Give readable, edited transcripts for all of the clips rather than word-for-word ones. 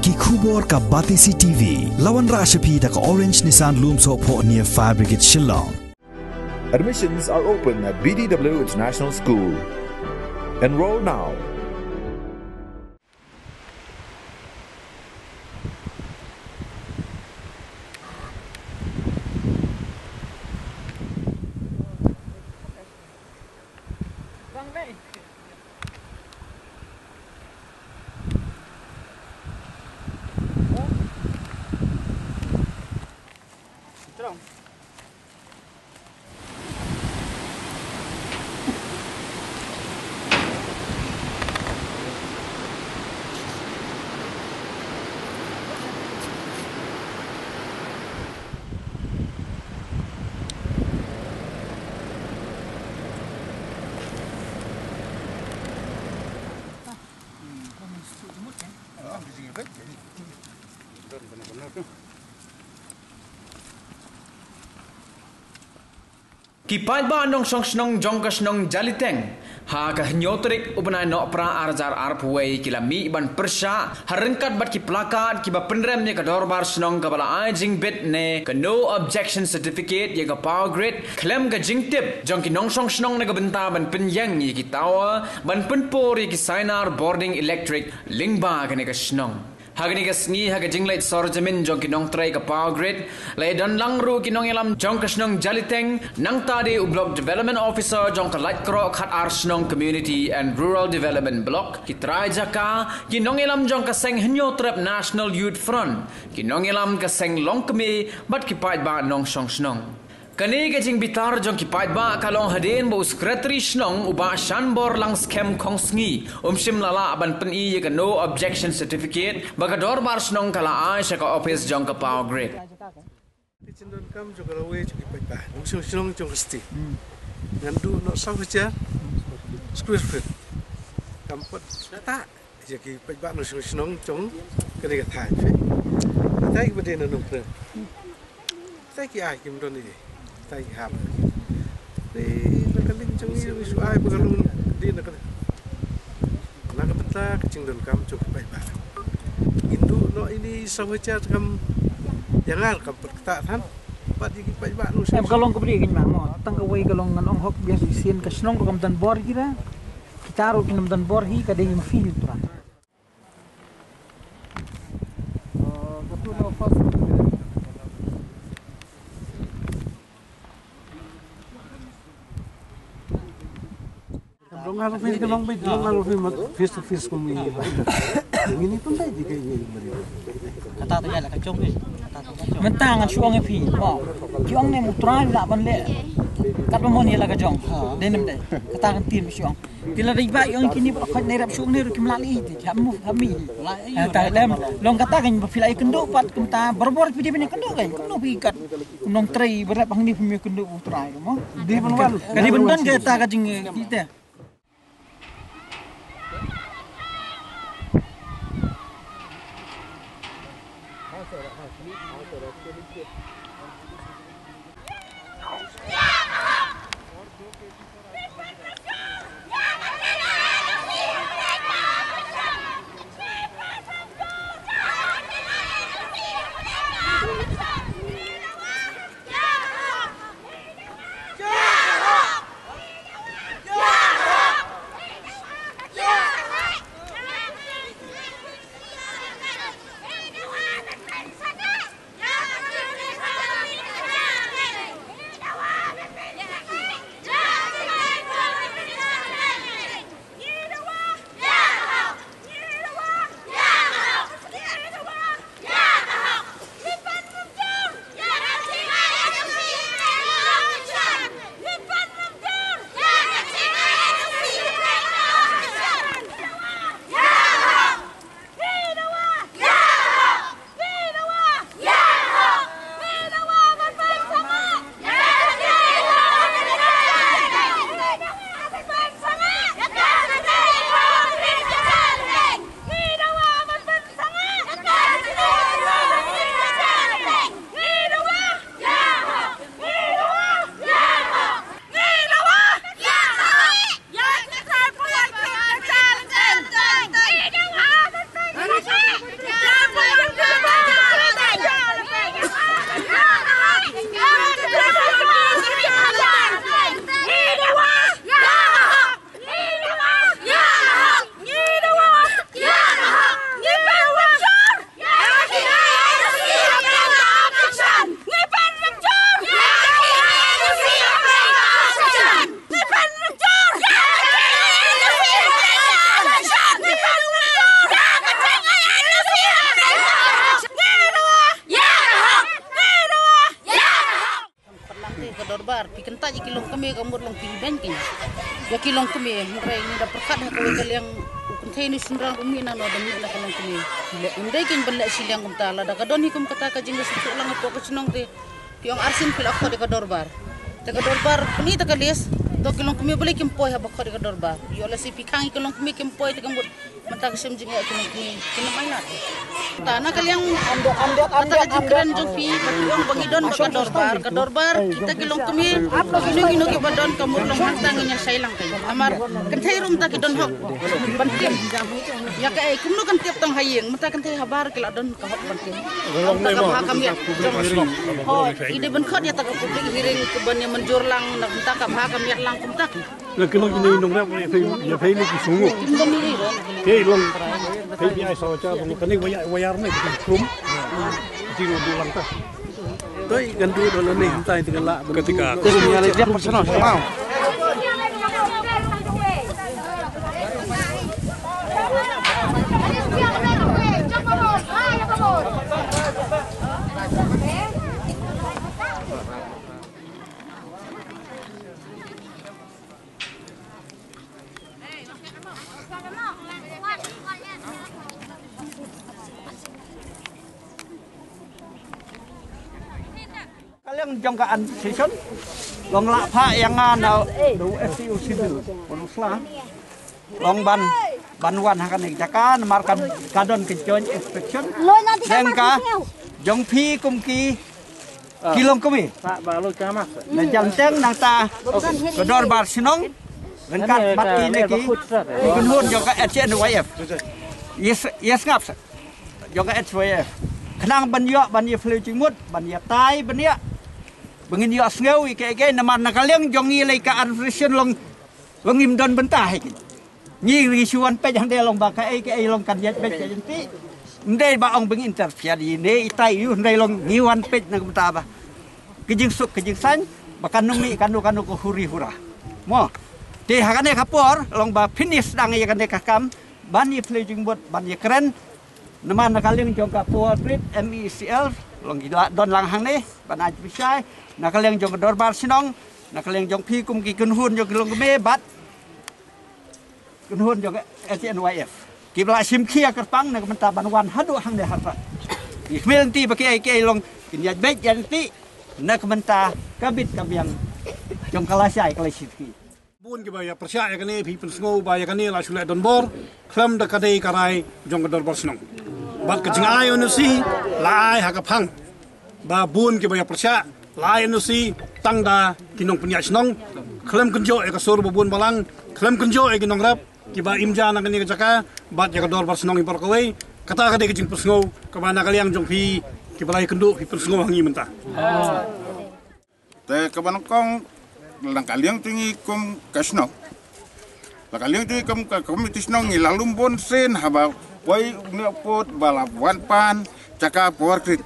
ki khubor ka Batisi TV lawan Rashapi da ka Orange Nissan Loom so po near Fire Brigade Shillong. Admissions are open at BDW International School. Enroll now. Kipat ba nong song snong jongkas nong jaliteng ha ka nyotrik upanai no pra arjar arpway kilami ban persha harengkat bat ki plakat ki ba penrem ne ka dorbar snong ka bala ajing bit ne ka no objection certificate ye ka power grid klem ka jingtip jong ki nong song snong ne ka benta ban penyang ye ki tawa ban penpor ye ki signar boarding electric lingba ka ne ka snong Hagani ka sngi haga jinglait sorjamin jong kinong tray ka power grid lay dan langru kinong ilam jong kasnong jaliteng nang tadi u block development officer jong ka light kro khat arsnong community and rural development block kitray jaka kinong ilam jong ka seng henyo trap national youth front kinong ilam ka seng longkemi bat kipat ba nong song snong Kani kajing bitar jong kipat ba kalong hadin bo secretary snong uba shanbor lang scam kongsngi sim lala aban peni ye ka no objection certificate baga dorbar snong kala ai ka office jong ka power grid Cindon kam jong rawe jong kipat ba snong jong sti ngandu no saw ja square foot kampot ta je kipat ba no snong jong kani ka thai fe tai ba de no pre tai ki ai kim don ni tay hab di nakaling changi wisu ay bagalong di nakapata kacing don kam cukup baik ba Indo no ini sawaja kam jangan kam perkataan pati baik ba no kalong ko beli ganyan mo tangaway kalong nganong hok biasa isin kasnong kam dan bor kira kitaro kinam dan bor hi kada yung feel tra betul no fast Long halo face long bait long halo face to face kung ini pun baik jika ini kata tu ya lah kacung ni mentang an suang epi wow suang ni mutrai la ban le kat mo ni la kacung denem dai kata kan tin suang tila riba yang kini khot nei rap suang ni ru kimlali ti jamu kami ta lem long kata kan filai kendo pat kumta berbor pi dia kendo kan kendo pi kat nong trai berat bang ni pi kendo utrai mo di ban kadi bendan ke ta kajing kita dorbar pi kenta ji kilong kami kamur long pi banking ya kilong kami ngrai ni da perkat ha ko yang container sunrang umi na no da mi la kilong kami undai kin balla silang kum tala da kadon hikum kata ka jinga sutu lang to ko sunong te piong arsin pil akko de ka dorbar puni ta kalis do kilong kami boleh kimpoy ha bakko de ka dorbar yo la si pikang kilong kami kimpoy te kamut mata kesem jinga kilong kami kinamailat tanah kalian anda jikran jopi yang bangidon ke dorbar kita kilong kami gino ke badon kamur long hantangnya sailang kay amar kentai rum ta kidon hok bantim ya kay kumno kan tiap tong hayeng mata kentai habar kila don ka hok bantim ta kami oh ide ben khot ya ta publik hiring ke ban yang menjur lang nak ta ka ha kami lang kum tak là cái lông này nông rap này phải lấy cái súng cái lông phải bị ai sao cho cái này vay này cái cúm chỉ là đủ lắm ta Tôi gần đuôi đó là nền tay từ cái lạ ketika Terusnya lihat personal, mau. Kalian jangkaan season, long lak pak yang ada do FCU situ, bonuslah, long ban wan akan dijakan, markan kadon ke joint inspection, jengka, jongpi kumki, kilong kumi, na janteng nang ta, kedor bar sinong, lengkap mati lagi, ikunhun jangka HNYF, yes ngap, jangka HNYF, kenang banyak flu cimut, banyak tai banyak. Bengin yo sngew ike naman nakaliang jongi lay ka anfrision long imdon bentah iki. Nyi risuan pe jang de long baka ike long kan jet pe jenti. Ndai ba ong beng interfere ni itai yu ndai long ngiwan pe na bentah ba. Kijing suk kijing san bakan numi kanu ko huri hura. Mo. Te hakane kapor long ba finish dang ya kan de kakam bani pledging bot bani keren. Naman nakaliang jong ka power grid MECL long gila don langhang ni banaj pisai nakaliang jong dorbar sinong nakaliang jong pi kum ki kunhun jong kilong me bat kunhun jong SNYF kibla sim khia kerpang nak menta banwan hadu hang de harfa ikmel ti baki ai long kinyaj bet jan ti nak menta kabit kabiang jong kalasai kalasiti bun ke baya percaya kan ni people snow baya kan ni la shule don bor klam da kadai karai jong dorbar sinong bat ke jingai onusi lai hakapang ba bun ke baya percaya lai onusi tangda kinong punya sinong klam kunjo e ka sur bun balang klam kunjo e kinong rap ki ba imja na kani jaka bat ya ka dorbar sinong impor kawai kata kadai ke jing persngo ka ba na kaliang jong pi ki balai kendu pi persngo hangi menta te ka banokong lang kaliang tingi kum kasno la kaliang tingi kum ka komiti snong ilalum bon sen haba wai nepot balap wan pan caka power grid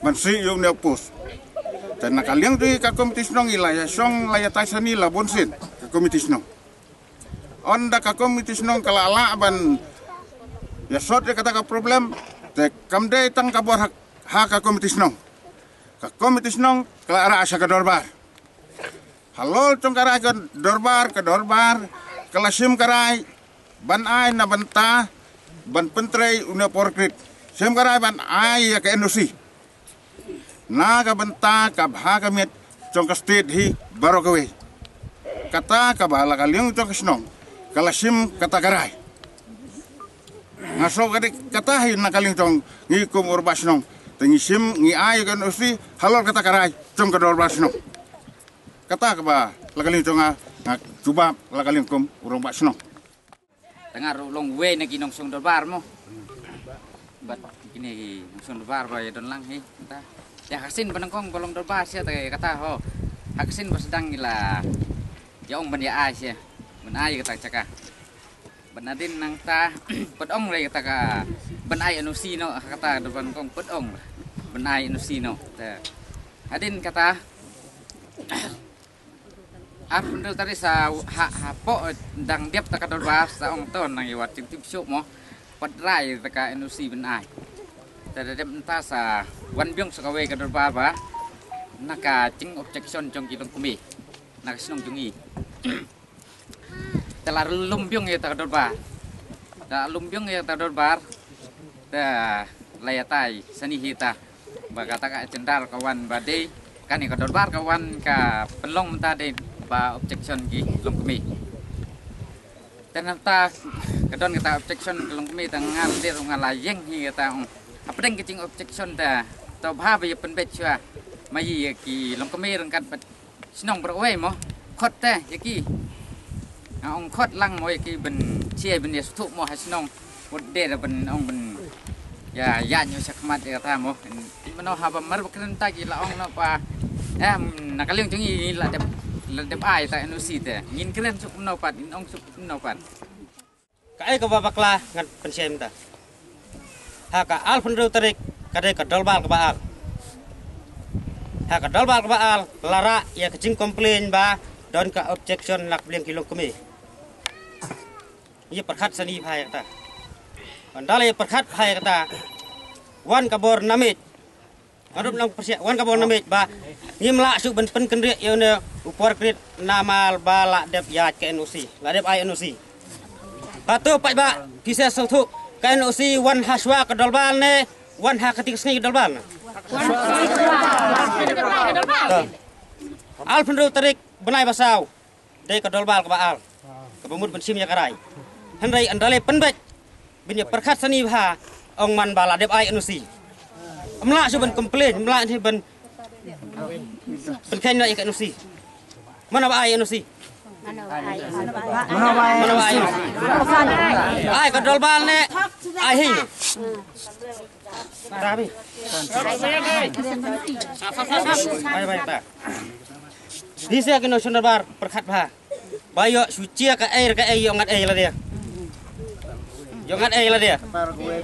mansi yung nepos dan nakaliang tu ka komiti nong ilaya song laya taisani la bonsin ka komiti nong onda ka komiti nong kalala ban ya sot kata ka problem te kamde tang ka bor ha ka komiti nong kala asa ka dorbar halol tong karai ka dorbar kalasim karai ban ai na banta ban pentrei una porkrit sem karai ban ai ya ke NOC na ka banta ka bha ka met chong ka state hi baro ka we kata ka bala ka liung chong snong kala sim kata karai ngaso ka kata hi na ka liung chong ngi kum urbas nong tengi sim ngi ai ka NOC halol kata karai chong ka dorbas nong kata ka ba la ka liung chong coba la ka liung kum urbas nong tengah long we na kinong song dorbar mo bat kini song dorbar ba ya don lang he ta ya hasin panangkong kolong dorbar sia kata ho hasin pas sedang ila ya ong ban ya ai sia ban ai kata caka ban adin nang ta pet ong le kata ka ban ai NOC no kata depan kong pet ong ban ai NOC no ta adin kata Apun tadi sa hapo dang diap taka dorbar sa ong ton nang iwat tip syuk mo padrai taka NOC benai. Tadi dem entah sa wan byong sa kawe ka dorbar ba naka cing objection jong kilong kumi naka sinong jungi telah lumbyong ya tak dorbar dah lumbyong ya tak dorbar dah layatai seni hita bagata ka cendar kawan badai kan ka dorbar kawan ka pelong menta de ba objection ki long kumi ternyata kadon kita objection long kumi tangan dir ngalayeng hi kita apa deng kecing objection dah tau ba be pen bet chua mai ki long kumi rengkat sinong berwe mo khot teh yaki ông khot lăng moi ki ben chia ben yes thuk mo hasinong bot de ben ong ben ya nyu sakmat ya ta mo mano haba mar bakren ta ki la ong no pa nakaliong jungi la dep ai ta no si te ngin kren suk no pat ong suk no pat ka ai ka babakla ngan pensiem ta ha ka al pun tarik kadai ka dolbal ka baal ha ka dolbal ka baal lara ya kecing komplain ba don ka objection lak bliang kilong kumi ye perkhat sani phai ta andale perkhat phai ta wan kabor namit adup lang persia wan kabor namit ba ngimla su ben pen kendri yone upor krit namal bala dep yat ke NOC la dep ai NOC patu pai ba kisa sautu ke NOC wan haswa ke dolbal ne wan ha ketik sngi dolbal al penru tarik benai basau dei ke dolbal ke baal ke pemut pensim ya karai henrai andale penbet bin perkhat sani bha ong man bala dep ai NOC amla su ben komplain amla ni ben ken nak ikat NOC mana ba ai NOC mana ba ai ka dolbal ne ai hi rabi ai bai ta bisa ke nasional bar perkhat bha bayo suci ka air yongat air la dia yongat air la dia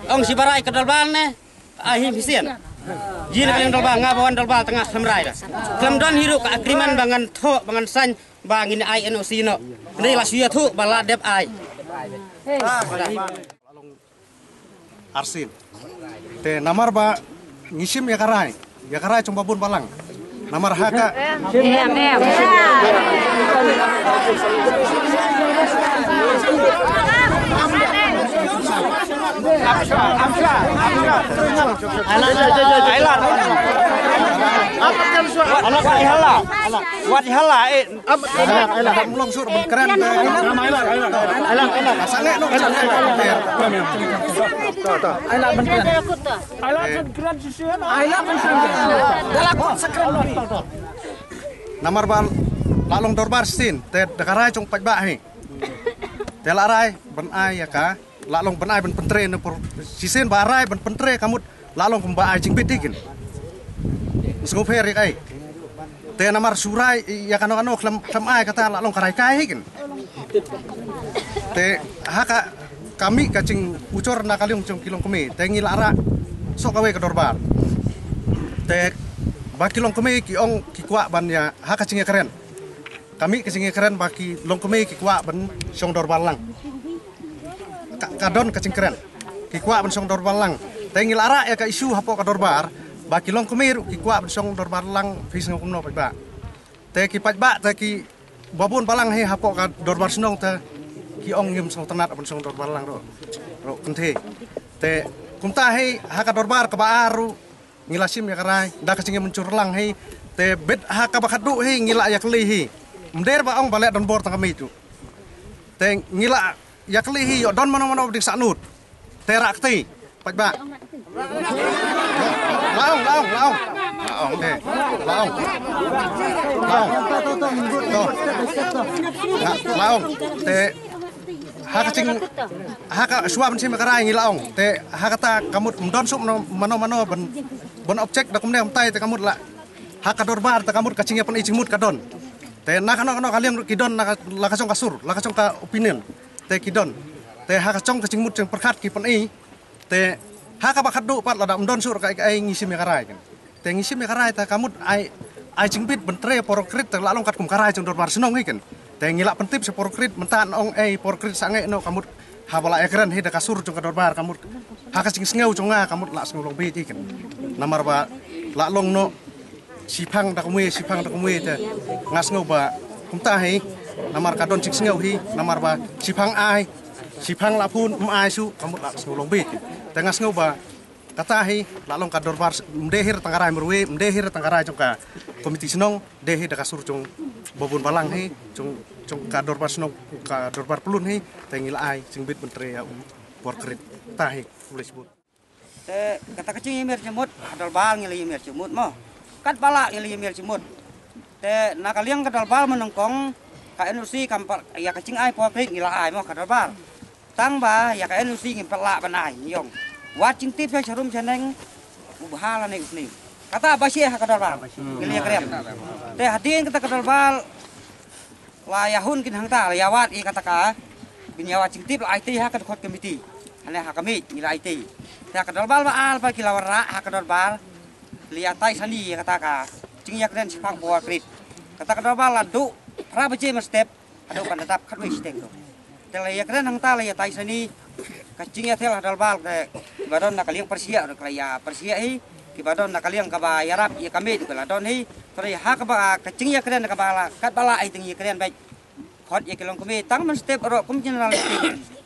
ong si barai ka dolbal ne ai hi bisian jin yang dolbal ngabawan dolbal tengah semrai dah kelam don hidup ka agreement bangan tho bangan san bangin ai NOC no ni la suya thu bala dep ai Arsin te namar ba ngisim ya karai cuma bun balang namar haka namar bal lalong dorbar sin te dakarai cung paj ba hi te larai ben ai ya ka lalong ben ai ben pentre ne por sisen barai ben pentre kamut lalong kumba ai jing bitikin ngoper ai te namar surai ya kano klem ai kata lalong karai kai hikin te haka kami kacing ucor nakaliung cung kilong kumi te ngilara sok awe ke dorbar te baki long kumi ki ong ki kwa ban ya haka cingnya keren kami kecingnya keren baki long kumi ki kwa ban song dorbar lang kadon kacing keren ki kwa ban song dorbar lang te ngilara ya ka isu hapo ka dorbar baki long kumi ki kwa ban song dorbar lang fis ngomno pa te ki pajba te ki babun balang he hapo ka dorbar senong te ki ong ngim song tenat ban song dorbar lang ro kenthe te kumta he haka dorbar ka baaru ngilasim ya karai da kacingnya mencurlang he te bet haka bakadu he ngila ya kli he mder ba ong balek don bor tang kami itu te ngila ya kli he yo don mano dik sanut te rakti pajba laong te laong te haka cing haka suap sih makarai ngilaong te haka ta kamut mdon sup mano ben objek da kumne amtai te kamut la haka dorbar te kamut kacingnya pen icimut kadon te nakano kalian kidon la kacong kasur la kacong ka opinion te kidon te haka cong kacingmut cing perkat ki pen i te haka bakadu pat la da mdon sur ka ai ngisim makarai kan te ngisim makarai ta kamut ai cingbit bentre porokrit te lalong kat kum karai cung dorbar senong ikan te ngilak pentip se porokrit mentan ong porokrit sange no kamut habala ekran he da kasur cung dorbar kamut haka cing sengeu cung nga kamut la sengulong bit ikan namar ba la long no sipang dak mue te ngas ngau ba kumta hi namar kadon cik ngau hi namar ba sipang lapun ai su kamu lak ngulong bit te ngas ngau ba kata hi lalong ka dorbar mdehir tanggarai merwe mdehir tanggarai jongka komiti senong dehi dak kasur jong bobon balang hi jong ka dorbar senong ka dorbar pelun hi tengil ai jing bit menteri ya porkrit tahi boleh sebut te kata kecing yemir cemut kadal bal ngili yemir cemut mo kat bala ngili yemir cemut te nakaliang kadal bal menongkong ka NUC kampar ya kecing ai porkrit ngila ai mo kadal bal tang ba ya ka NUC ngim pelak banai yong watching tip ya charum chaneng ubhala nek ni kata basi ha kadal bal ngili krem te hadin kata kadal bal layahun kin hangta layawat I kata ka binyawa watching tip la IT ha kad khot komiti ane ha kami ngila IT ya kadal bal baal pa kilawara ha kadal bal liatai sani kata ka cing ya kren sipang porkrit kata kadal bal ladu pra bace step adu kan tetap khatwe steng to tela ya kren hangta la tai sani kacing ya tel kadal bal ke badon nakaliang persia ya persia hi ki badon nakaliang ka ba yarap ya kami tu la don hi tore ha ka ba kacing ya kren ka bala kat bala ai ting ya kren baik khot ya kilong kami tang men step ro kum general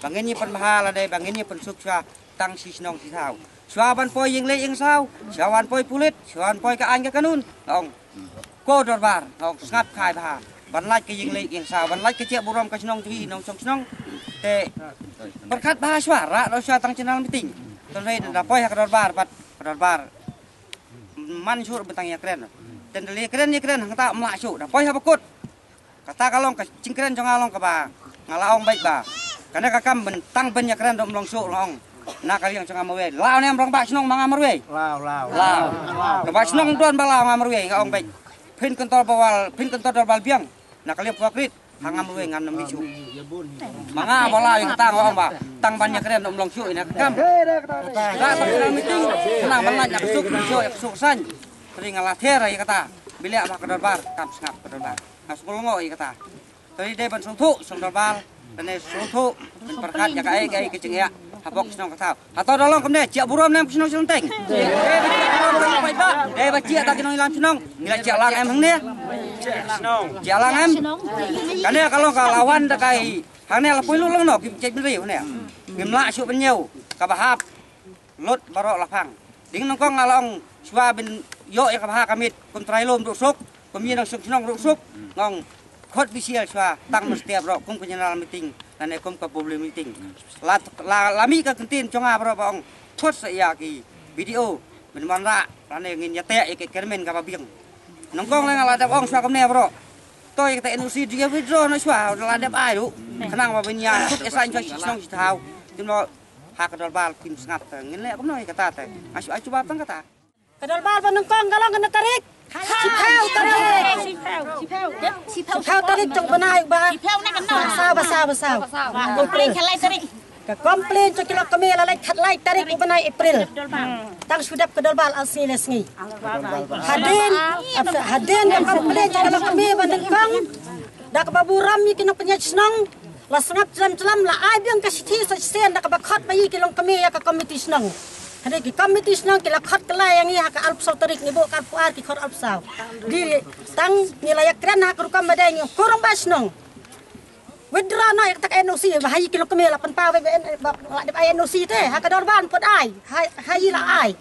bangin ni pen mahala dai bangin ni pen suksa tang si snong si thau swaban poi yeng le yeng sao swaban poi pulit swaban poi ka an ka kanun ong ko dorbar ong ngap khai ba ban lai ke yeng le yeng sao ban lai ke cia burom ka snong tui nong song snong te berkat bah suara lo swa tang channel meeting ton rei da poi ha dorbar bat dorbar mansur betang ya keren dan le keren ya keren hang ta mla su da poi ha bakut kata kalong ka cingkren jong along ka ba ngalaong baik ba karena kakam bentang banyak keren dom long su long nak kalian jangan mawe lao nem rong bak snong manga marwe lao bak snong don bala manga marwe ngaong baik pin kontol bawal pin kontol bal biang nak kalian puakrit hanga marwe ngam nem bisu manga bala yang tang ngaong ba tang banyak keren dom long su ina kam da tak meeting senang banget nak suk bisu suk san sering ngalah thera ya kata bila mak dorbar kam sengap dorbar ngasul ngo ya kata tadi de ban song dorbar dan song thu berkat ya kai kecing ya habok senong kata atau dolong kemne cia burom nem senong teng baca tak kenong ilang senong ngila cia lang em hang ne cia lang em karena kalau lawan da kai hang ne la pui lu long no kim cek beri ne kim la su ben nyau ka bahap lot barok lapang ding nong kong ngalong swa ben yo ya ka bahak kamit kum trai lom ruk suk kum yin suk senong ruk suk ngong khot bisial swa tang mestiap ro kum general meeting dan ekom ka public meeting lami ka kentin conga bro bang khot saya ki video ben manra lane ngin nyate ke kermen ka babiang nongkong le ngala dap ong swa kamne bro toy ka NUC dia withdraw na swa la dap ai du kenang ba ben yang khut esan cho snong thau timo ha ka dal bal kim snap ngin le kamno kata te asu acu ba tang kata kadal bal ba nongkong galong kena tarik sipau tarik jong benai ba basau komplain khalai tarik ka komplain cho kilok kami lalai khalai tarik benai April tang sudap kedal bal alsiles ngi hadin yang komplain cho kilok kami bandengkang dak baburam yi kinok penyaj snong la sangap celam la ai biang ka sithi sa sen dak bakhat mai kilong kami ya ka komiti snong hari ki komiti snong kila khat kala yang ya ka alpsau tarik ni bo ka puar ki khor alpsau di tang nilai kren ha kurukam badai ni kurang bas snong withdraw na tak NUC bahai kilo kami la pan pa la de NUC te ha ka dorban pot ai hai la ai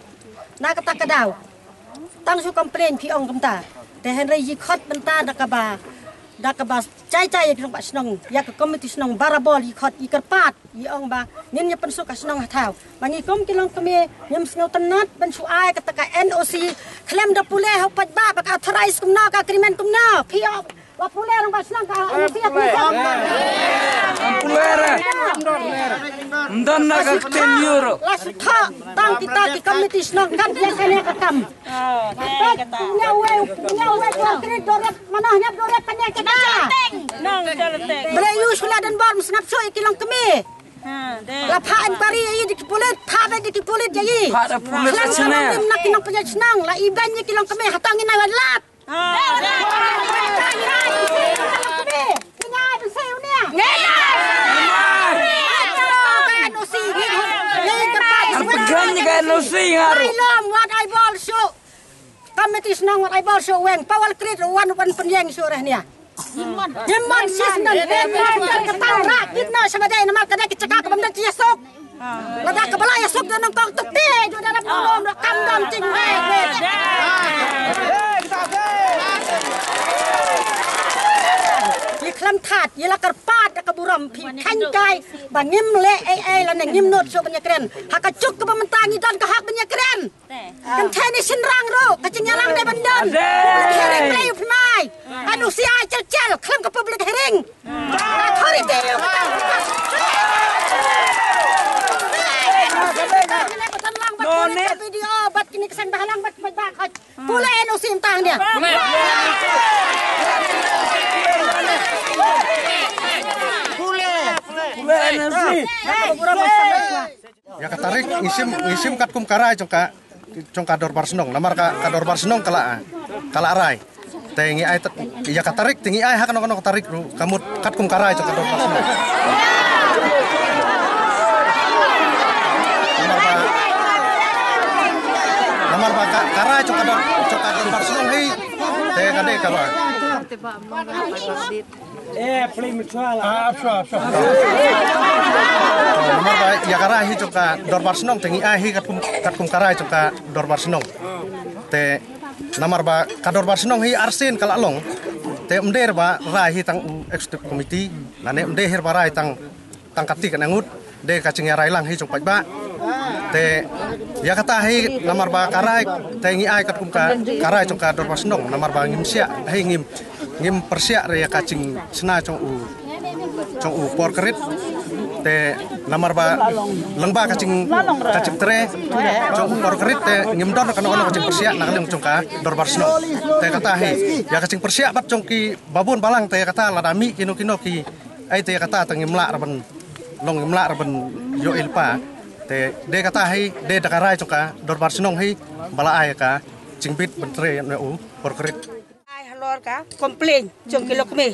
na ka tak daw tang su komplain pi ong kamta te henry yi khat benta dak ba cai ki bas snong ya ka komiti snong barabol yi khat yi kerpat yi ong ba nin ya pen su ka snong thau bangi kom kilong kami nyam snau tenat ben su ai ka tak NUC klem da pule ha pat ba ka authorized kumna ka agreement kumna pi wa pule rong bas snong ka NUC ya pi pulera ndan na ka 10 euro la su tha tang kita ki komiti snong kan biasanya ka kam nyawe ko kredit dorep manahnya dorep kan ya kita nong jaleteng bele yu sula dan bor snap so kilong kami la pha an bari yi di pulit tha be di pulit yi ada pulit sene nak kinong punya senang la iban yi kilong kami hatangin na lat komiti senang ai bol so weng pawal krit wan penyeng sore nia. Himman sis nan ketang rakit na sama dai nama kada kecaka kebandan cia sok. Lada kebala ya sok dan kong tuk te jo dalam belum kam dam cing Iklam tat yela kerpat ka buram pi kankai bangim le ai la ngim not so banyak keren hakacuk ke pementangi dan ke hak banyak keren kan tani sinrang ro kecingyalang de bandan hereng play mai anu si ai cel klam ke public hereng thori de video bat kini kesan bahalang bat khaj pula enu sim tang dia ya katarik ngisim katkum karai congka dor barsenong namar kador barsenong kala arai tengi ai ya katarik tengi ai hakan ono katarik kamut katkum karai congka dor barsenong namar ba karai congka dor barsenong hei te kade kaba play mutual. Nomor ba ya karahi coka dor barsenong tengi ahi katkum karai coka dor barsenong. Te namar ba kador barsenong hi arsen kala long. Te umder ba rahi tang executive committee lane umder ba rahi tang kati kanangut de kacing rai lang hi cok ba. Te ya kata hi namar ba karai tengi ai katkum karai coka dor barsenong namar ba ngimsia hi ngim persia re kacing sena cong u porkerit te namar ba lengba kacing tre cong porkerit te ngim don kana ono kacing persia nak leng cong ka dor barsno te kata he ya kacing persia bat cong ki babun balang te kata ladami kino ki ai te kata tengim la raben long imla raben yo ilpa te de kata he de dakarai cong ka dor barsno he bala ai ka cingbit bentre u porkerit lor ka komplain jong kilo kami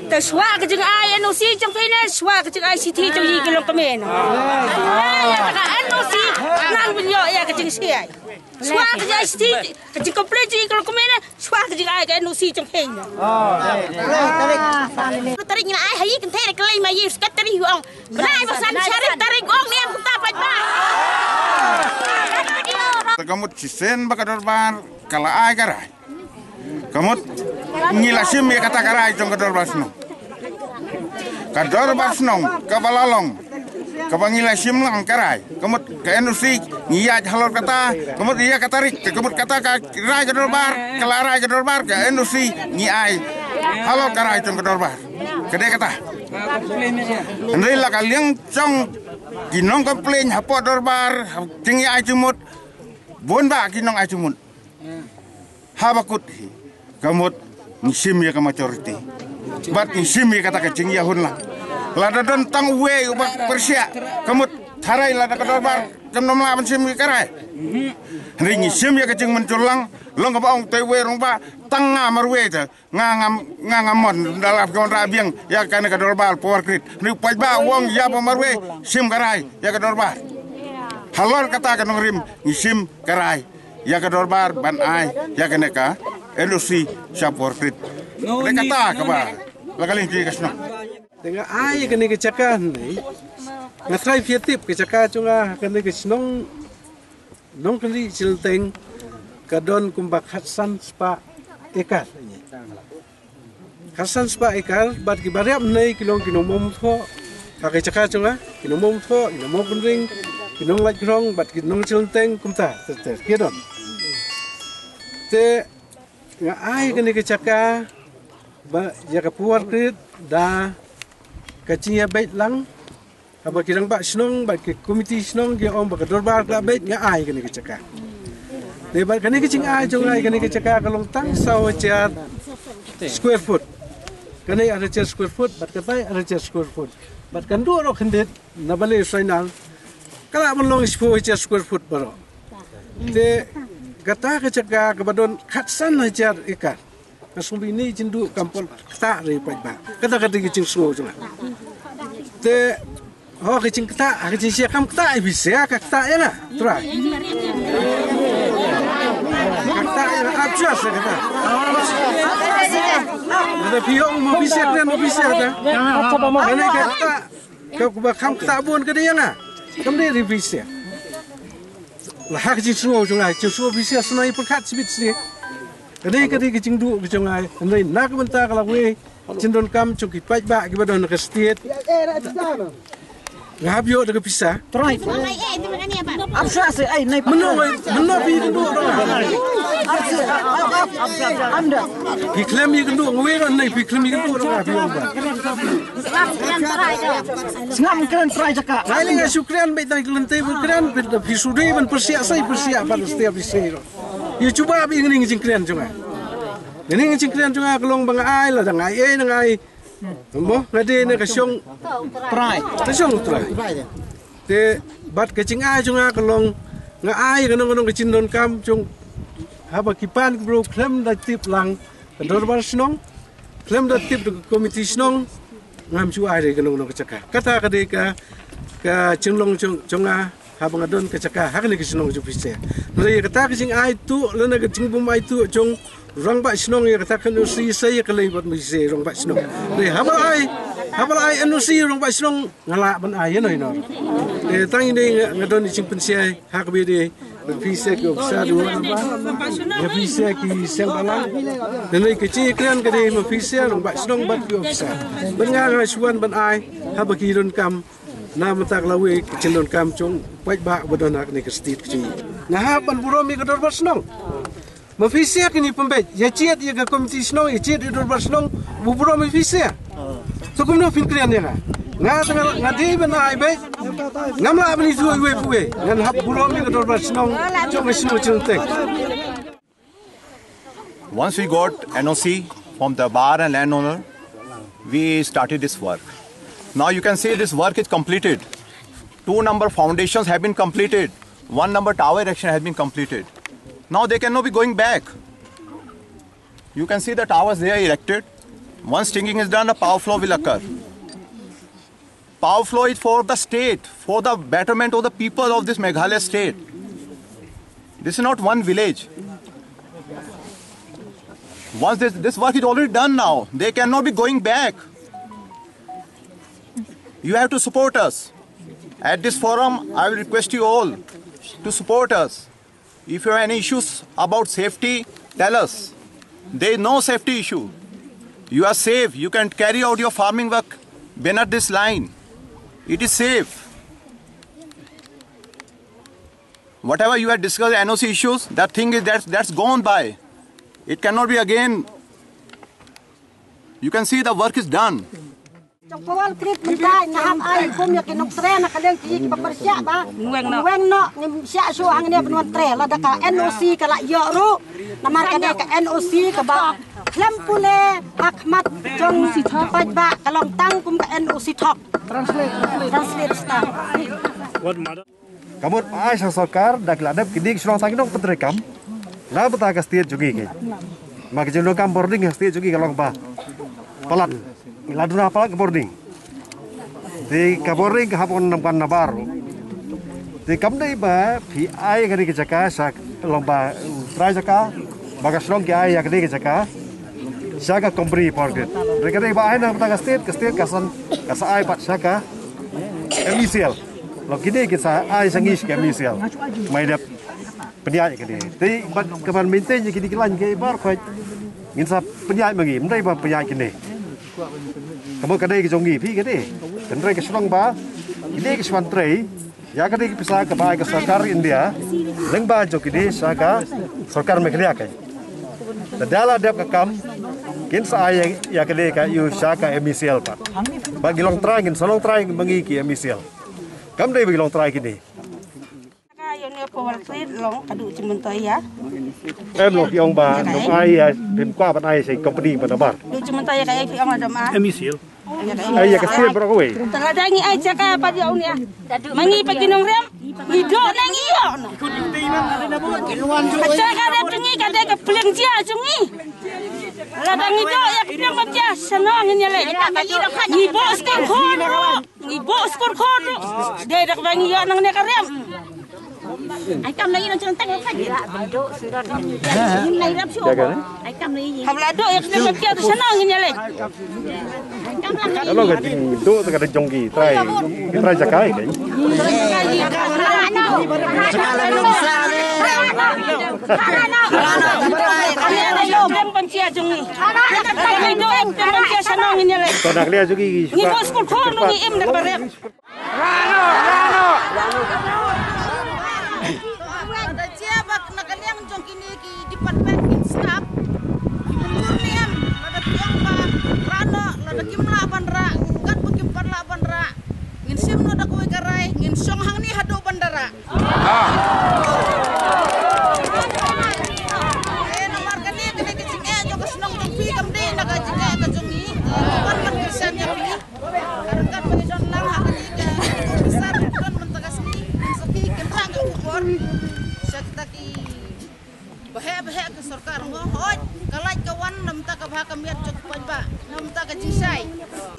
ta swa ka jeng ai anu si jong pene swa ka jeng ai si thi jong yi kilo kami no ya ka anu si nang bin yo ya ka jeng si ai swa ka jeng si thi ka jeng komplain ji kilo kami na swa ka jeng ai ka anu si jong hen tarik ni ai hai kan thai ka lai ma yi skat tarik ong lai ba san charik tarik ong ni am ta pa ba Kamut cisen bakador bar kala ai karai kamut ngilasim ya kata karai jong kador barsnong kabalalong kabangilasim lang karai kamut ke enusi ngiyaj halor kata kamut iya katarik kamut kata karai kador bar kalarai kador bar ke enusi ngiai halor karai jong kador bar kede kata ndai la kaliang jong ginong komplain hapo dor bar tingi ai cumut bonda ginong ai cumut habakut kamut ngisim ya ka majority bat ngisim ya kata kacing ya hun lah lada don tang we ubak persia kamut tharai lada kadorbar kamnom la sim karai ring ngisim ya kacing menculang long ka baong te we rong ba tanga marwe ta ngamon dalap kon rabiang ya kana kadorbar power grid ni paj ba wong ya pa marwe sim karai ya kadorbar halor kata kanong rim ngisim karai ya kadorbar ban ai ya kaneka elusi sapor krit kata kaba lagaling ji kasno dengan ai kene kecakan ni ngatrai fiatip kecaka cunga kene kesnong nong kene cilteng kadon kumbak Hasan spa ekar Hasan spa ekar bat kibariap nei kilong kinomom tho pakai caka cunga kinomom tho kinomom penring kinong laj krong bat kinong cilteng kumta ter kidon te nga ai kene kecaka ba ya kapuar krit da kacing ya bait lang aba kirang ba snong ba ke komiti snong ge om ba dorbar ka bait nga ai kene kecaka de ba kene kacing ai jong ai kene kecaka kalong tang saw cher square foot kene ada cher square foot bat katai ada cher square foot bat kan do ro khendet na bale final kala mon cher square foot baro de kata kecaka kebadon Hasan hajar ikan asumbi ni jindu kampol kata re pa kata kicing so cuma te ho kicing kata sia kam kata bisa kata ya na try kata ya absyas kata. Ada pihak mau bisa kan mau bisa kan. Ini kata kau bakam tabun ke dia na. Kamu dia bisa. Lah hak jisu jungai jisu bisa senai perkat sebit sih. Ini kadi kecing du jungai. Ini nak mentah kalau we cendon kam cukit baik bak kepada nak state. Ngap yo dekat pisah. Try. Absyas ai naik. Menoi pi kendu dong. Anda. Pi klem yi kendu ngwe kan naik pi klem yi kendu dong pi omba. Sengam keren try cakap. Lain nggak syukran baik tak kelente keren pi sudah ban persiap pada setiap isi. Ya cuba pi ngini cingkren cuma. Ini cingkren cuma kelong bang ai lah dang ai. Mo ngade ne kasyong try. Kasyong try. Te bat kecing ai cunga kelong nga ai kanong kecing don kam cung haba kipan bro klem da tip lang dorbar snong klem da tip de komiti snong ngam chu ai re kanong kecaka. Kata kade ka cinglong cunga haba ngadon kecaka hakne kisnong chu pise. Nre kata kecing ai tu lena kecing bum ai tu cung rong ba snong ya kata kan usi saya kelai bat misi rong ba snong. Re haba ai anu si rong ba snong ngala ban ai no ino. Tang ini ngadon cing pensiai hak bede pise ke besar dua ba. Ya pise ki sel balang. Dan ai kecil kran kade ma pise rong ba snong bat ke besar. Ban nga suan ban ai haba ki don kam na matak lawe cendon kam cung baik ba bodon ak ni ke stit kecil. Nah ban buromi ke dor ba snong. Mafisia kini pembet, ya ciat ya komiti snong, ya ciat itu bersnong, bubur mafisia. So kumno fin krian ya, ngadi bena aibe, ngamla abni tu iwe puwe, ngan hab buromi ke bersnong, cuma snong cintek. Once we got NOC from the bar and landowner, we started this work. Now you can see this work is completed. 2 number foundations have been completed. 1 number tower erection has been completed. Now they cannot be going back. You can see the towers they are erected. Once tinking is done, the power flow will occur. Power flow is for the state, for the betterment of the people of this Meghalaya state. This is not one village. Once this work is already done now, they cannot be going back. You have to support us. At this forum, I will request you all to support us. If you have any issues about safety, tell us. There is no safety issue. You are safe. You can carry out your farming work beneath this line. It is safe. Whatever you have discussed NOC issues, that thing is that's gone by. It cannot be again. You can see the work is done. Trong kawal krit mentai ngaham ai kum ya kinok tre na kadang ki papersia ba ngweng no ngim sia su ang ne penwan tre la da ka NOC ka la yo ru namar ka ka NOC ka ba klem pule akmat jong si thok ba kalong tang kum ka NOC thok translate star Kamut ai sang sarkar dak ladap kidik strong sang nok petre kam la bata ka state jugi ke mak jeno kam boarding state jugi kalong ba palat laduna apa ke boarding di ka boarding hapon namkan nabar di kam dai ba phi ai gari ke jaka sak lomba try jaka bagas long ke ai gari ke jaka saka company porget regare ba ai na ta state kasan kasa ai pat saka MCL lo kini kita ai sangis ke MCL mai dap pendiat ke dia ti kapan maintain je kini kelan ke bar khoi ngin sa pendiat magi mdai ba pendiat kini kamu kadai ke jongi phi ke de tendrai ke strong ba ini ke swantrai ya kadai ke pisa ke ba ke sarkar India lengba jo kini saka sarkar Meghalaya ke dadala dap ke kam kin sa ay ya kadai ka yu saka MCL pa bagi long try ngin salong try mangi ki MCL kam dai bagi long try kini yang ni pawal krit long adu cimentai ya em lo yong ba no ai pim kwa ban ai sei company ban bar du cimentai ka ai fi ang adam a MCL ai ya ka sir bro we taladangi ai caka pa dia unia mangi paginong rem hido nang iyo caka rem tungi ka de ka pleng dia tungi ladangi do ya pleng ma dia sanong ni le ni bos ko khoro de dak bangi yo nang ne ka rem ai cầm lấy nó chân tay nó phải gì này lắm chứ ai cầm lấy gì là đôi nó kia tôi sana như này kalau gak itu tegak jonggi try jakai kan Todak lihat juga ni bos ko khol ni em nak bare ada siapa nak kalian jong kini ki department kin staff murniam ada tiang ba rano ada kimla bandara gat bukim parla bandara ngin sim no da kowe karai ngin song hang ni hado bandara nomor kani kini ki jinge jong senong jong pi kam de nak jinge ka jong ni kan kan persen ya pi karena kan bagi jon lang hak ni ke besar kan mentakas ni saki kenra ka ukor sakta ki bahe ke sarkar ngo hoj kalaj kawan namta ka bha kamiat jok pajba namta ka jinsai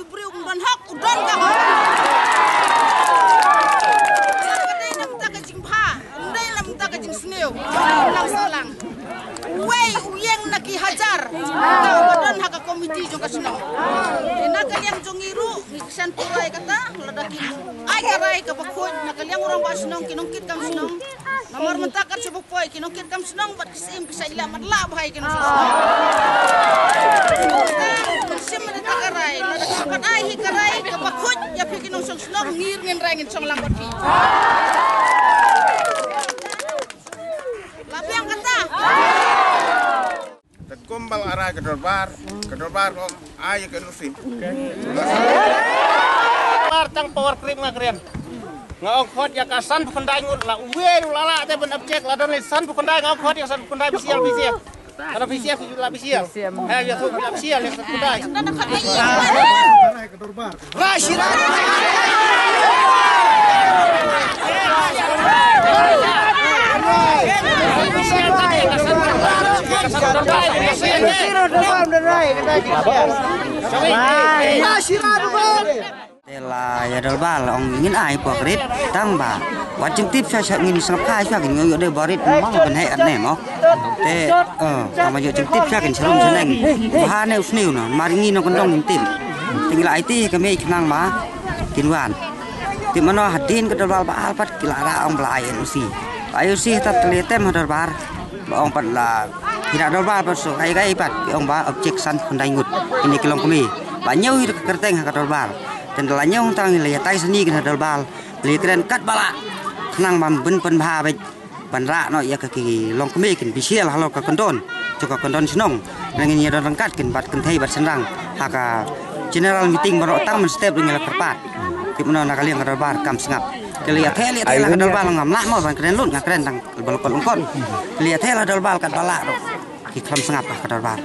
ibri umban hak udan ka sakadai namta ka jimpha ndai namta ka jinsneu lang salang wei uyeng naki hajar ka badan hak komiti jong kasno enakan yang jongiru ngiksan purai kata ladaki ai karai ka bakhoj nakaliang orang basnong kinongkit kam snong nomor mentakat sebuk poi kinongkit kam snong bat sim kisaila madla bhai kinong sim menta karai ladaki pat ai hi karai ka bakhoj ya phi kinong snong ngir ngin rai ngin song lambat pi lapiang kata Kumbal arah ke dorbar om ayo ke nusim. Tang power cream ngakrian. Ngau khot ya kasan pendai ngut la uwe lala te ben objek la don san pendai ngau khot ya san pendai bisial. Karena bisial la bisial. Ya tu la bisial yang pendai. Ke dorbar. Rashida. Là ya dolbal ong ingin ai pokrit tang ba wajib tip saya ingin sangkai saya ingin yo de barit mong ben hai ane mo te sama yo tip saya ingin serum seneng bahane usniu no maringi no kondong tim tinggal IT kami kenang ma kinwan tim mano hadin ke dolbal ba alpat kilara ong belayan usi ayo sih tat teletem dolbar ong pat la tidak dolbal pasu kai pat ong ba objek san pendai ngut ini kilong kami banyak hidup kerteng hak dolbal dan dalanya orang tang lihat tai seni kena dolbal lihat keren kat bala kenang bam ben pen bha be bandra no ya kaki long kemi kin bisial halo ka kondon juga kondon senong dengan ya don kat kin bat kentai bat senrang haka general meeting baru tang men step dengan kerpat kimno nak kalian ka dolbar kam sengap lihat lah ka dolbal ngam nak mo ban keren lut ngak keren tang balkon ungkon lihat lah dolbal kat bala ki kam sengap ka dolbar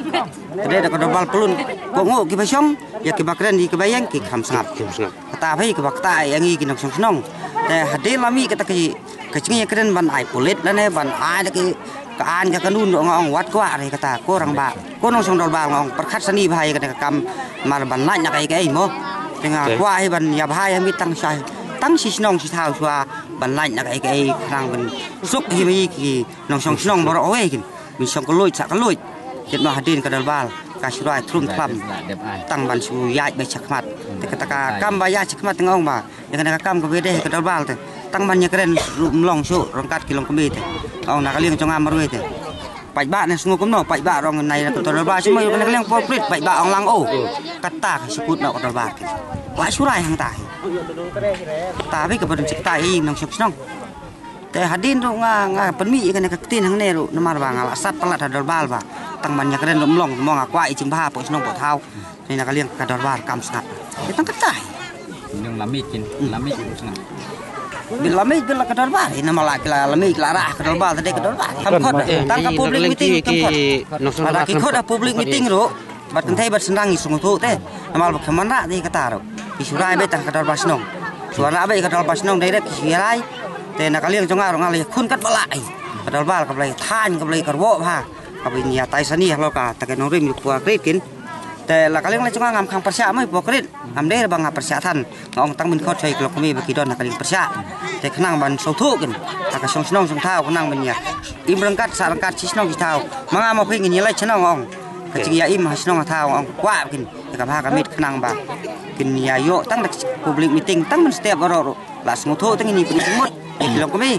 kedai da ka dolbal pelun kongo ki basong ya ki bakren di kebayang ki kam sengap kata pai ki bakta yang i ki nok senong te hade lami kata ki kecing ya keren ban ai polit lane ban ai da ki kaan ka kanun ngong wat kwa re kata ko rang ba ko nong song dolbal ngong perkhat sani bhai ka kam mar ban la nya kai mo tenga kwa ai ban ya bhai mi tang sai tang si senong si thau chwa ban la nya kai rang ban suk hi mi ki nong song senong boro oe kin mi song ko loit sak loit ket no hadin ka dolbal kasrai trum klam tang ban su ya be chakmat te kata kam ba ya chakmat ngong ba yang ka kam ko bede ka dolbal te tang ban nya keren mlong su rongkat kilong kemi te ong nak liang chong amar we te pai ba ne sungu kum no pai ba rong nai ka dolbal simo yo nak liang poprit pai ba ong lang o kata ka sikut no ka dolbal wa surai hang tai tapi ka ban cik tai nong sok snong te hadin ro nga penmi kan ka tin hang ne ro namar ba ngala sat palat dolbal ba tang banyak keren mlong mo nga kwa i chim ba po snong po thau ni nak liang ka dolbal kam snap tang katai nang lamit snap bila lamit bila ka dolbal ina malak la lamit la ra ka dolbal tadi ka dolbal kamkot tang ka public meeting kamkot ada ki khot public meeting ro bat kentai bat senang i sungu tu te amal ba khamana di kata ro isurai be tang ka dolbal snong suara be ka dolbal snong dai ki sirai te nak liang jonga ro ngali khun kat bala ai ka dolbal ka blai than ka blai ka wo ha ka bi nya tai sani lo ka ta ka no rim ku krit kin แต่ละก็เรื่องอะไรจังงามขังประชาไม่ปกติทำได้บางงานประชาทันองตั้งมันเข้าใจกลกมีบางทีโดนนักเรียนประชาแต่ขนังบันโซทุกันหากส่งน้องส่งเท้าขนังบันเนี่ยอิมรังกัดสารกัดชิชน้องชิเท้ามางามาเพ่งงี้ไรชน้ององก็จริงยาอิมหาชน้องเท้าองกว่ากินแต่กับพากับมิดขนังบากินยาโยตั้งแต่ public meeting ตั้งมันสเต็ปเราละสมุทรตั้งนี้เป็นสมุทรเด็กเราก็ไม่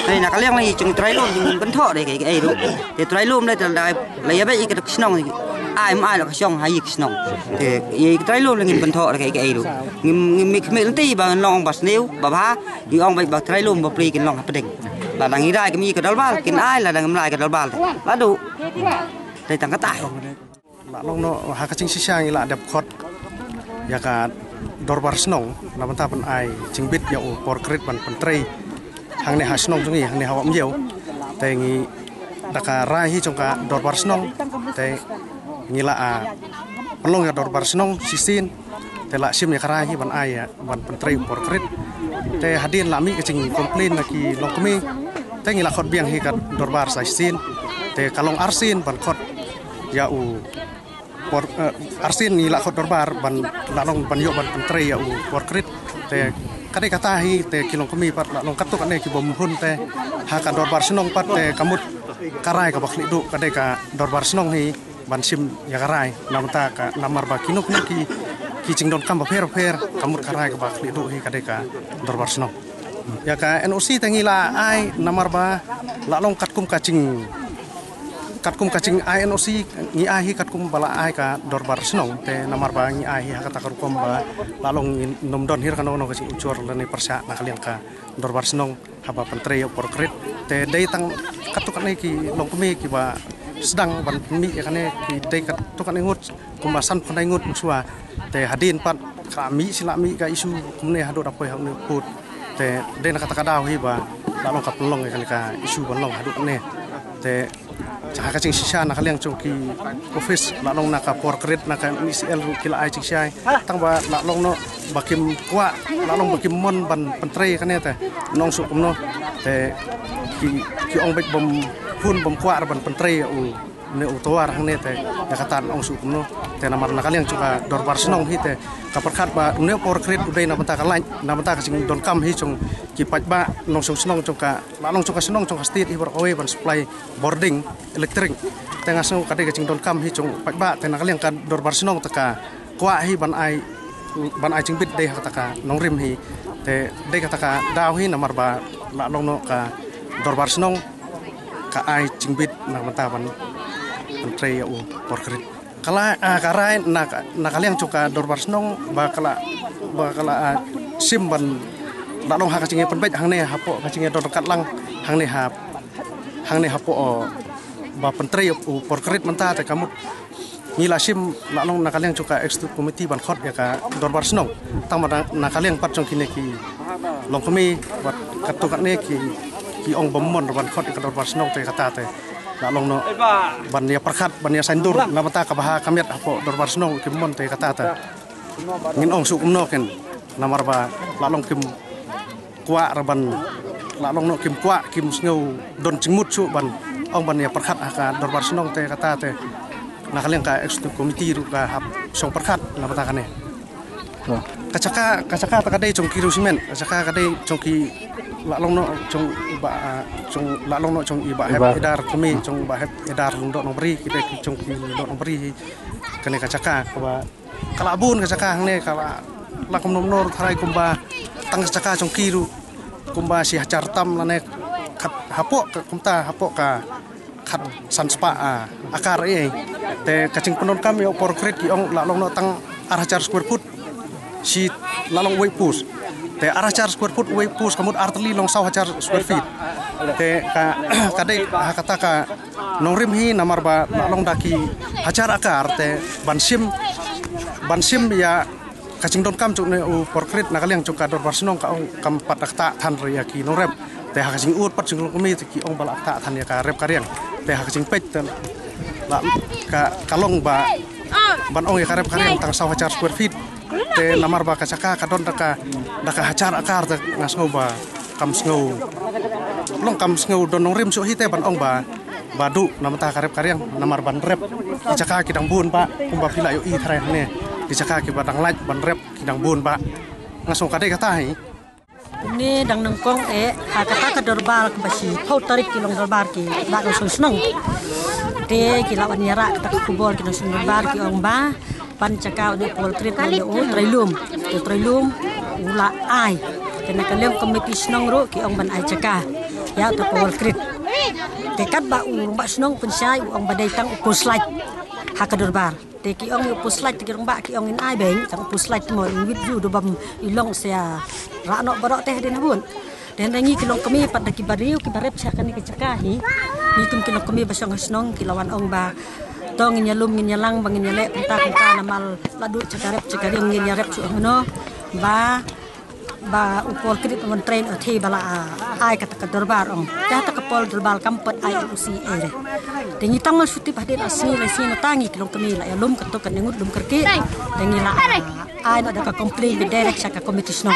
ในนักเรียนอะไรจึงไตรลุ่มจึงเป็นท่อได้ไอ้รู้แต่ไตรลุ่มได้แต่ได้ระยะไปอีกกับชน้องไอ้ไม่เราก็ช่องหายอีกชน้องแต่อีกไตรลุ่มเลยเป็นท่อได้ไอ้รู้มีมีตั้งที่บางลองบัสนิ้วบ่าอีองไปบักไตรลุ่มบ่ปลีกินลองประเด็นละดังนี้ได้ก็มีกับดอลบาลกินไอ้ละดังน้ำลายกับดอลบาลละดูได้ตั้งก็ตายละลองเนาะหากจริงชิๆละดับคอดอยากาดอร์บาร์สนองนับตั้งเป็นไอจิงบิดยาอุปอร์คริตมันเป็นไตรหางในหาสนองตรงนี้หางในหาวมเยี่ยวแต่งี้ดักรายที่จงกาดอร์บาร์สนองแต่งี้ละเป็นลงกับดอร์บาร์สนองซิซินแต่ละชิมยากรายที่เป็นไอมันเป็นไตรอุปอร์คริตแต่หาดินละมีก็จริงคอมเพลนนักกีลงก็มีแต่งี้ละคอดเบียงที่กับดอร์บาร์ไซซินแต่กาลงอาร์ซินเป็นคอดยาอุarsin ni lakot dorbar ban lalong ban yo ban pentri ya u porkrit te kadai kata hi te kilong kami pat lalong katuk ane ki bom hun te ha ka dorbar senong pat te kamut karai ka bakli du kadai ka dorbar senong hi ban sim ya karai namta ka namar ba kinuk ki cingdon kam ba per kamut karai ka bakli du hi kadai ka dorbar senong ya ka NOC tangi la ai namar ba lalong katkum kacing INOC ngi ahi katkum bala ai ka dorbar senong te namar ba ngi ahi kata karukom ba lalong nomdon hir kanono kasi ucur lani persya nakaliang ka dorbar senong haba pentre porkrit te dai tang katuk ne ki longkumi ki ba sedang ban mi kane ki dai katuk ne ngut kumbasan panai ngut usua te hadin pat kami silami ka isu kumne hado dapoi hakne put te dai nakata kadau hi ba lalong ka pelong ka isu balong hado ne te jaka kacing sisa nak kaliang cungki office lalong naka porkrit naka MCL kila ai ciksai tang ba lalong no bakim kwa lalong bakim mon ban pentre kane te nong su kumno te ki ong bek bom pun bom kwa ban pentre u ne utowar hang ne te yakatan ong su kumno te namar nakaliang cungka dorbar senong hi te kaperkat ba ne porkrit udai na banta kalai na banta kacing don kam hi cung ki paj ba nong su senong cungka lalong cungka senong cungka state hi berkowe ban supply boarding elektrik tengah sung kadai kacing don kam hi cung paj ba te nakaliang ka dorbar senong taka kwa hi ban ai cing bit dei taka nong rim hi te dei kataka daw hi namar ba lalong no ka dorbar senong ka ai cing bit na banta ban pentre u porkrit kala karai nakaliang cuka dorbar senong bakala simban lalong ha kacing penbet hang ne hapo kacing don kat lang hang ne hapo ba pentre u porkrit menta te kamut ngila sim lalong nakaliang cuka executive committee ban khot ya ka dorbar senong tang nakaliang pat jong kine ki long kami wat katukat ne ki ong bomon ban khot ka dorbar senong te kata te lalong no ban ya perkat ban ya sandur namata ka baha kamiat apo dorbar senong ki mon te kata ta ngin ong su kumno ken namar ba lalong kim kwa raban lalong no kim kwa kim sngo don cingmut su ban ong ban ya perkat ka dorbar senong te kata te nakaliang ka executive committee ru ka hap song perkat namata kane kacaka ta kadai jong kiru simen kacaka kadai jong ki lalong no jong lalong no jong iba heb edar kami jong ba heb edar lundok nombri kita jong ki lundok nombri kene kacaka ba kalabun kacaka ne kala lakum nomnor tharai kumba tang kacaka jong kiru kumba si hacar tam lane hapo kumta hapo ka khat sanspa akar te kacing penon kami porkrit ki ong lalong no tang arhacar square foot si lalong way pus te arhacar square foot way pus kamut arteli long saw hacar square feet te kadai kata ka nongrim hi namar ba lalong daki hacar akar te bansim ya kacing don kam cuk ne u porkrit nakaliang cuk ka dorbar senong ka ong kam patakta than ria ki nongrem te kacing ut pat jung kami ki ong balak ta than ya ka rep kariang te kacing pej te la ka kalong ba ban ong ya karep kariang tang saw hacar square feet te namar ba kacaka kadon daka hacar akar te ngasngau ba kam sngo long kam sngo don nongrim su hi te ban ong ba badu nama ta karep karyang namar ban rep dicaka kidang bun Pak kumba pila yo I thare ne dicaka ki badang laj ban rep kidang bun Pak ngasong kade kata hi ni dang nangkong kata ka dorbal ka basi pau tarik kilong dorbar ki ba no sunong te ki lawan yara kata kubor ki no sunong dorbar ki ong ba pan cakau de pol trit no trailum to trailum ula ai kena kalem komiti sunong ro ki ong ban ai caka ya to pol trit te kat ba ba sunong pensai ong badai tang puslaj haka dorbar te ki ong puslaj te ki ong ba ki ong in ai beng tang puslaj mo wit ju do bam ilong sia ra no barok teh den bun den rangi kilong kami pat ki bariu ki barep sakan ki cakahi ni tum kilong kami basang hasnong kilawan ong ba tong nyalum nyalang bangin nyale penta namal ladu cakarep cakari ngin nyarep su hono ba upol krit on train athi bala ai kata dorbar ong ta ta kapol dorbar kampet ai usi ere tingi tang suti baden asni la sino tangi kilong kami la lum kato kan ngut lum kerki tingi la ai ada ka complain be direct sa ka competition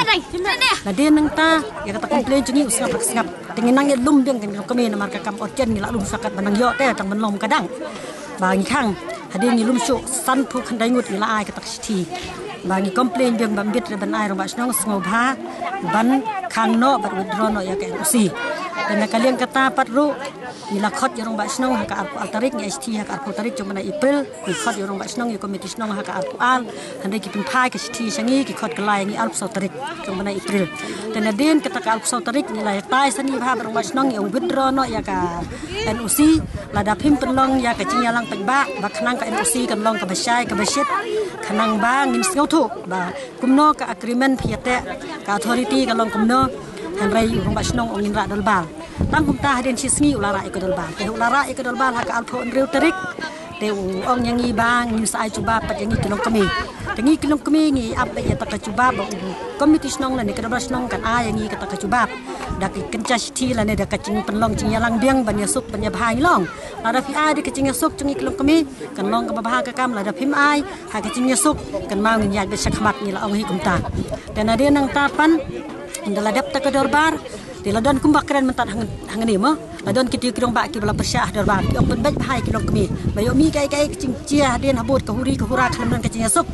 la den nang ta ya kata complain jungi usap singap tingi nang lum beng kan kami na marka kam orjen ni la lum sakat banang yo te tang benlom kadang bang khang hadin ni lum su san pu khandai ngut ni la ai ka tak thi bagi komplain biang bambit ban ai robas nong ngobha ban khang no bat withdraw no ya ka usi dan kalian kata patru nila khot yorong bas nong ka altarik ni st ka altarik jom na April ni khot yorong bas nong komiti nong ka al hande ki pun phai ka st sangi ki khot kalai ni alp sautarik jom na April dan adin kata ka alp sautarik nila tai sani bha yorong bas nong yang withdraw no ya ka NOC lada phim penlong ya ka cinyalang pajba ba khanang ka NOC kan long ka basai ka basit khanang ba ngin sngau thu ba kumno ka agreement phiate ka authority ka long kumno hanrai yorong bas nong ongin ra dalbal tang kumta hadin sisngi ulara ikodolbal te ulara ikodolbal haka alpho nreu terik te ong yangi bang ni sai cuba pat yangi kilong kami tengi kilong kami ngi ap ya ta cuba ba komiti snong la ni kadabas nong kan a yangi kata ka cuba dak kenca thi la ne dak cing penlong cing yalang biang ban yasuk ban ya bhai long la da fi a di ka cing yasuk cing kilong kami kan long ka ba ka kam la da phim ai ha ka cing yasuk kan ma ngi ya be sakmat ni la ong hi kumta dan ade nang tapan indala dap ta ka dorbar di ladon kumbak keren mentat hang ni mo ladon kiti kirong ba ki bala persyah dorbar ki ong bet bahai kilong kami bayo mi kai cing cia den habut ka huri ka hura khalam ka cing yasuk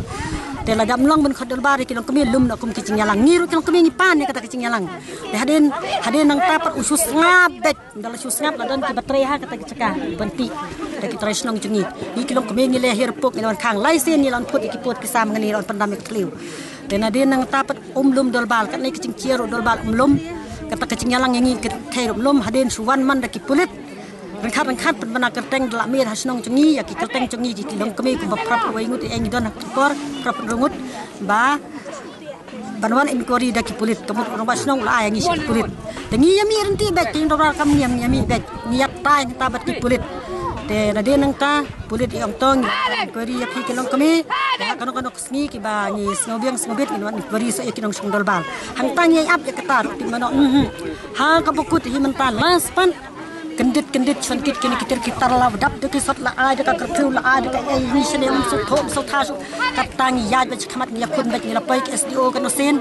te ladam long ben khot dorbar kilong kami lum na kum ki cing yalang ngiru kilong kami ni pan ni kata ki cing yalang de haden nang tapat usus ngabet dala usus ngab ladon ki baterai ha kata ki cakah benti ta ki tres nong cungi ni kilong kami ni lehir puk ni lawan khang lai sen ni lawan put ki put ki sam ngani lawan pandam ki kliu te haden nang tapat lum dolbal kat ni ki cing cia ro dolbal lum kata kecing yalang yang ingin kehirup lom hadin suwan man daki pulit rengkat penbana kerteng dalak mir hasnong cengi ya ki kerteng cengi di kilong kami ku baprap wa ingut eng don hakipor prap rungut ba banwan inquiry daki pulit kemut orang basnong la yang isi pulit dengi yami renti bet ting dora kam yami bet niat tai tabat ki pulit te rade nang ta pulit yang tong inquiry ya ki kilong kami ya kano kesngi ki ba ni snobiang snobit ni wan inquiry so ikinong sungdol bal hang tang yai ap ya ketar ti mano ha ka bukut hi mentan las pan kendit santit kini kitar la dap de ki sot la ai de ka kertu la ai de ka ai ni sene so thom so tha so katang ya be khamat ni kun be ni la pai SDO kan sen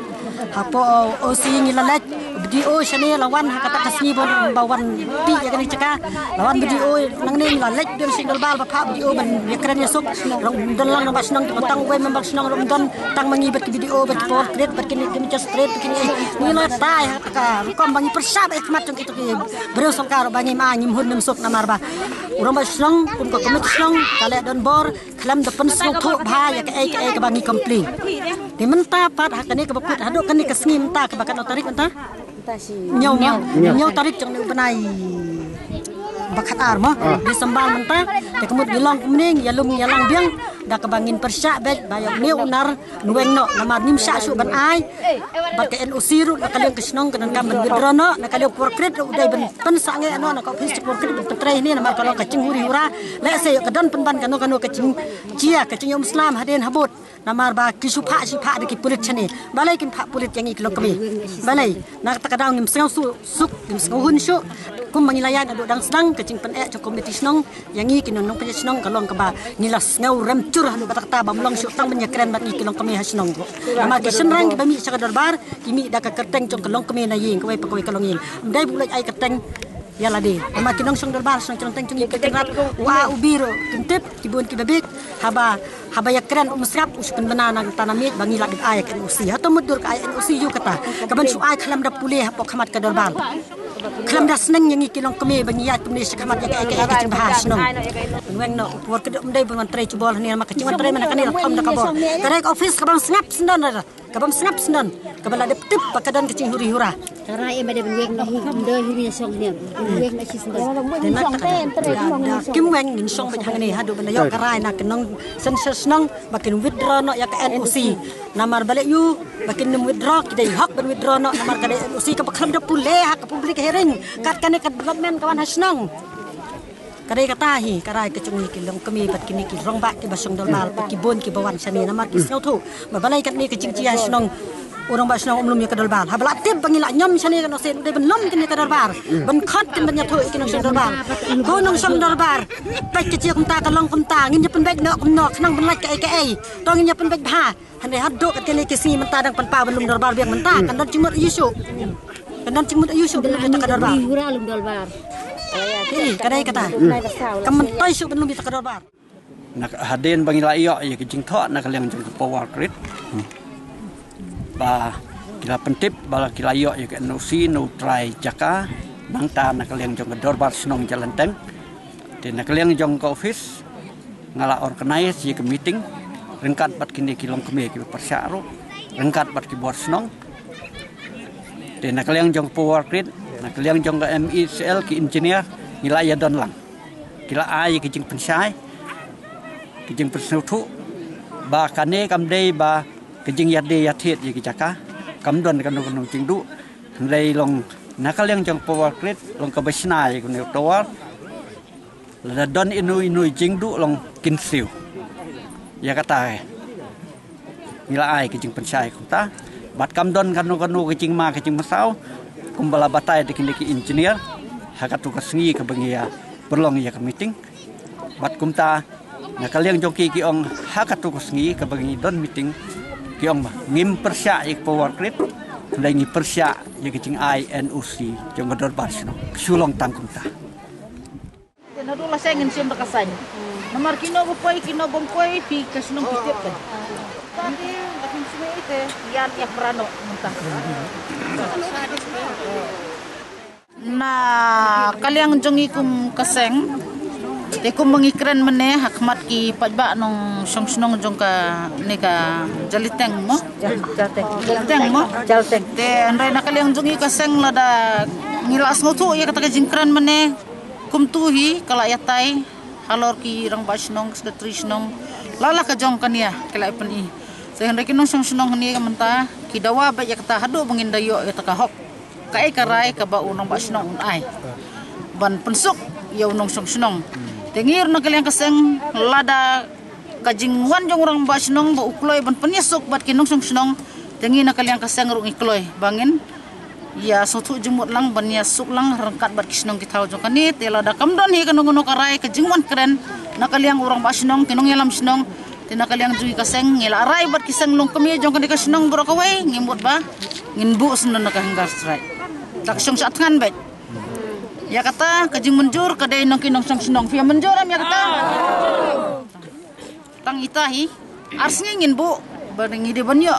ha po OC ni la lek BDO sene lawan ha kata kasni bon bawan pi ya kan caka lawan BDO nang ni la lek de single bal ba pha BDO ban ya keren ya sok rong dalang bas nang tang we membak nang rong don tang mangi bet BDO bet por trade bet kini just trade kini ni la tai ha ka kom bangi persab et mat itu ki bro songkar bangi ngim hun nem sok namar ba urang ba slong kun ko komit slong kale don bor klam de pen sok tho bha ya ka ai ka bangi complain di menta pat hakane ka bakut hado kan ni ka sngim ta ka bakan tarik enta nyau tarik jang ni benai bakat arma di sembal menta te kemut dilong kumning ya lum ya lang biang da ka bangin persyak bet bayok ni unar nuweng no namar nim syak su ban ai bat ka NOC ru da kaleng kesnong kan kam ben bidrono na kaleng porkret udai ben pen sange no na ka pis porkret ben petrei ni namar kalau kacing huri hura le se ka don penban kano kacing cia kacing Islam haden habut namar ba kisupha sipha de ki pulit chani balai kin pha pulit yang iklo kami balai na ta kadang nim sengau suk nim sengau hun su kum mangilayan adu dang sedang kacing pen ek komiti snong yang i kin nong snong kalong ka ba nilas ngau rem cur hanu batakta bamlong su tang banya keren bat ni kilong kami hasnong ko nama ki senrang ki bami sa darbar kimi da ka kerteng jong kalong kami na ying kawai pakoi kalong yin dai bulai ai kerteng ya ladi ama kinong song dorbar song conteng cungi kekerat wa ubiro kintip kibun kibabik haba ya keren umusrap usukun banana tanamit bangi lagi ayak usi atau mudur ka ayak usi yu kata kaban su ay kalam da pulih pok khamat ka dorbar kalam da seneng yang kilong kemi bangi ya kemi khamat ya ka cing bahas nong weng no por kedok mdai bangan tre cubol ni mak cing tre mana kanil thom da kabor kadai office kabang snap sendon kabang snap sendon kabala de tip pakadan kecing huri hura Karena ia ada weng no mdai hiri song ni weng na si sendon kim weng nin song ba hang ni hadu benda yo karai na kenong sensus nong bakin withdraw no ya ka NOC namar balik yu bakin withdraw kidai hak ben withdraw no namar kadai NOC ka bakam da pule hak public hearing kat kane kat development kawan hasnong kadai katahi karai kecungi kilong kami bat kini ki rong ba ki basong dolmal ki bon ki bawan sani namar ki snau thu balai kat ni kecing cia hasnong orang ba snau umlum ya kadalbar habla tip bangila nyom sani kan sen de ben lom kini kadalbar ben khat kin ben ya thu ki nong song dolbar go nong song dolbar pek kecil kumta kalong kumta ngin ya pen bek no kumno knang ben lak ka ai to ngin ya pen bek bha hande haddo kat kini ki si menta dang pen pa belum dolbar biang menta kan dan cimut yusu kan dan cimut yusu belum kita kadalbar hura lum dolbar Kini kadai kata kamen toy su belum bisa kadalbar nak haden bangila iyo ya kecing tho nak kalian jeng power grid ba kila pentip bala kila iyo ya ke NOC no try jaka bangta nak kalian jeng dorbar senong jalan teng de nak kalian jeng ke office ngala organize ya ke meeting rengkat bat kini kilong keme ki persyaru rengkat bat ki bor senong de nak kalian jeng power grid nak kalian jeng ke MECL ki engineer ngila ya don lang kila ai ki jeng pensai ki jeng persautu ba kane kam dei ba kejing yade yatit ye kijaka kamdon kanong cingdu ndai long nakal yang jang power grid long kabasna ye kun towar la don inu cingdu long kinsiu ya kata nila ai kejing pensai kota bat kamdon kanong kejing ma kejing masau kumbala batai dikini engineer hakatu kasngi kabengia berlong ya ke meeting bat kumta nakal yang jongki ki ong hakatu kasngi kabengi don meeting kiong ngim persya ik power grid ndai ngi persya ye kicing NOC jong gador basno sulong tangkum ta na dula saya ngin sim bakasan namar kino bopoi kino bongkoi pi kasnong pitip kan tadi akin sume ite yan ya prano muntah na kaliang jongi kum kaseng te kum mengikren mene hakmat ki pajba nong songsnong jong ka neka jaliteng mo jalteng te andai na kaliang jongi kaseng lada ngilas ngotu ya kata jingkren mene kum tuhi kala yatai halor ki rang basnong sedetrisnong lala ka jong kania kala ipeni sehingga kinong songsnong ni menta ki dawa ba ya kata hadu mengindayo ya taka hok kai karai ka ba unong basnong ai ban pensuk ya unong songsnong tengir na kalian kaseng lada kajingwan jong orang basnong ba ukloi ban penyesuk bat kinong songsnong tengi na kalian kaseng rung ikloi bangin ya sotu jemut lang ban ya suk lang rengkat bat kisnong kitau jong kanit ya lada kamdon hi kanong karai kajingwan keren na kalian orang basnong kinong yalam snong tina kalian jui kaseng ngela arai bat kiseng long kemi jong kan kasnong brokawai ngimut ba nginbu sendon na kahinggar strai tak song satkan bet ya kata kajing menjur kadai nong kinong song senong via menjur am ya kata tang itahi arsnya ingin bu barengi de banyo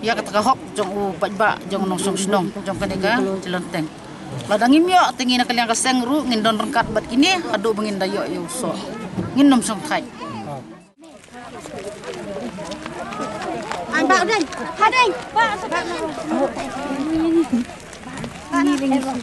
ya kata kahok jong u pajba jong nong song senong jong kaneka jelenteng ladang imyo tengi na kalian kaseng ru ngindon rengkat bat kini adu bengin dayo yo so nginom song khai Mbak Deng, Hadeng, Pak. Ini dengan